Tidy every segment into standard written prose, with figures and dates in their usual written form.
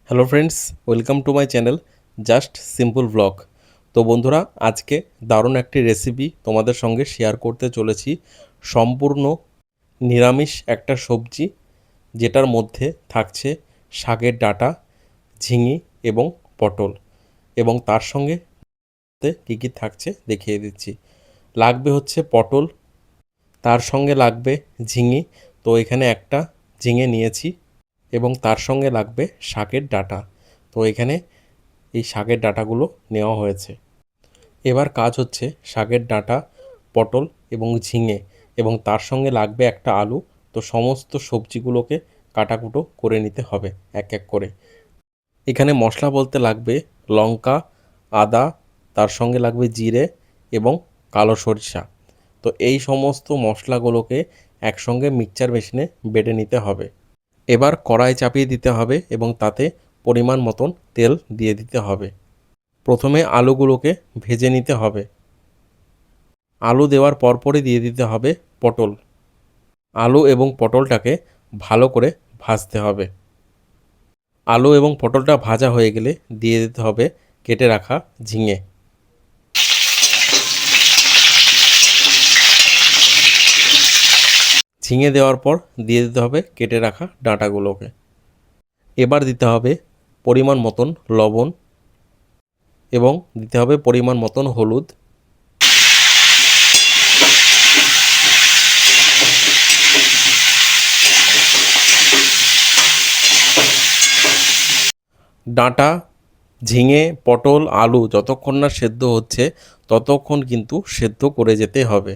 Hello friends, welcome to my channel just simple blog. তো বন্ধুরা, আজকে দারুণ একটি রেসিপি তোমাদের সঙ্গে শেয়ার করতে চলেছি। সম্পূর্ণ নিরামিষ একটা সবজি, যেটার মধ্যে থাকছে শাকের ডাঁটা, ঝিঙে এবং পটল, এবং তার সঙ্গে কী কী থাকছে দেখিয়ে দিচ্ছি। লাগবে হচ্ছে পটল, তার সঙ্গে লাগবে ঝিঙে। তো এখানে একটা ঝিঙে নিয়েছি, এবং তার সঙ্গে লাগবে শাকের ডাঁটা। তো এখানে এই শাকের ডাঁটাগুলো নেওয়া হয়েছে। এবার কাজ হচ্ছে শাকের ডাঁটা, পটল এবং ঝিঙে, এবং তার সঙ্গে লাগবে একটা আলু। তো সমস্ত সবজিগুলোকে কাটাকুটো করে নিতে হবে এক এক করে। এখানে মশলা বলতে লাগবে লঙ্কা, আদা, তার সঙ্গে লাগবে জিরে এবং কালো সরিষা। তো এই সমস্ত মশলাগুলোকে একসঙ্গে মিক্সচার মেশিনে বেটে নিতে হবে। এবার কড়াই চাপিয়ে দিতে হবে এবং তাতে পরিমাণ মতন তেল দিয়ে দিতে হবে। প্রথমে আলুগুলোকে ভেজে নিতে হবে। আলু দেওয়ার পরপরই দিয়ে দিতে হবে পটল। আলু এবং পটলটাকে ভালো করে ভাজতে হবে। আলু এবং পটলটা ভাজা হয়ে গেলে দিয়ে দিতে হবে কেটে রাখা ঝিঙে। ঝিঙে দেওয়ার পর দিয়ে দিতে হবে কেটে রাখা ডাঁটাগুলোকে। এবার দিতে হবে পরিমাণ মতন লবণ এবং দিতে হবে পরিমাণ মতন হলুদ। ডাঁটা, ঝিঙে, পটল, আলু যতক্ষণ না সেদ্ধ হচ্ছে ততক্ষণ কিন্তু সেদ্ধ করে যেতে হবে।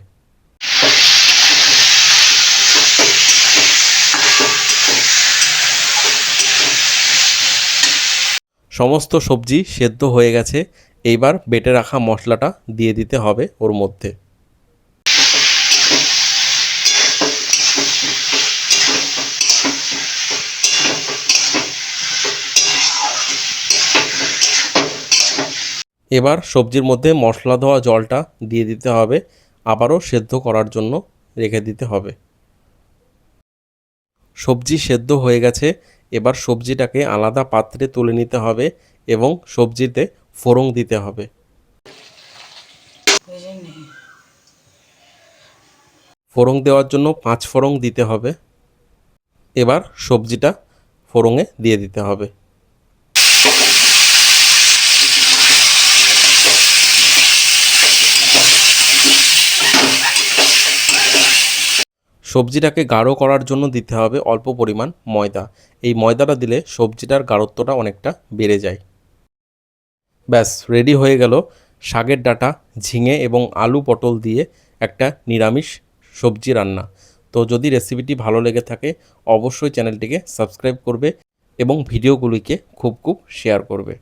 সমস্ত সবজি সেদ্ধ হয়ে গেছে। এইবার বেটে রাখা মশলাটা দিয়ে দিতে হবে ওর মধ্যে। এবার সবজির মধ্যে মশলা ধোয়া জলটা দিয়ে দিতে হবে, আবারও সেদ্ধ করার জন্য রেখে দিতে হবে। সবজি সেদ্ধ হয়ে গেছে। এবার সবজিটাকে আলাদা পাত্রে তুলে নিতে হবে এবং সবজিতে ফোড়ন দিতে হবে। ফোড়ন দেওয়ার জন্য 5 ফোড়ন দিতে হবে। এবার সবজিটা ফোড়নে দিয়ে দিতে হবে। সবজিটাকে গাঢ় করার জন্য দিতে হবে অল্প পরিমাণ ময়দা। এই ময়দাটা দিলে সবজিটার গাঢ়ত্বটা অনেকটা বেড়ে যায়। ব্যাস রেডি হয়ে গেল শাকের ডাঁটা, ঝিঙে এবং আলু পটল দিয়ে একটা নিরামিষ সবজি রান্না। তো যদি রেসিপিটি ভালো লেগে থাকে অবশ্যই চ্যানেলটিকে সাবস্ক্রাইব করবে এবং ভিডিওগুলিকে খুব শেয়ার করবে।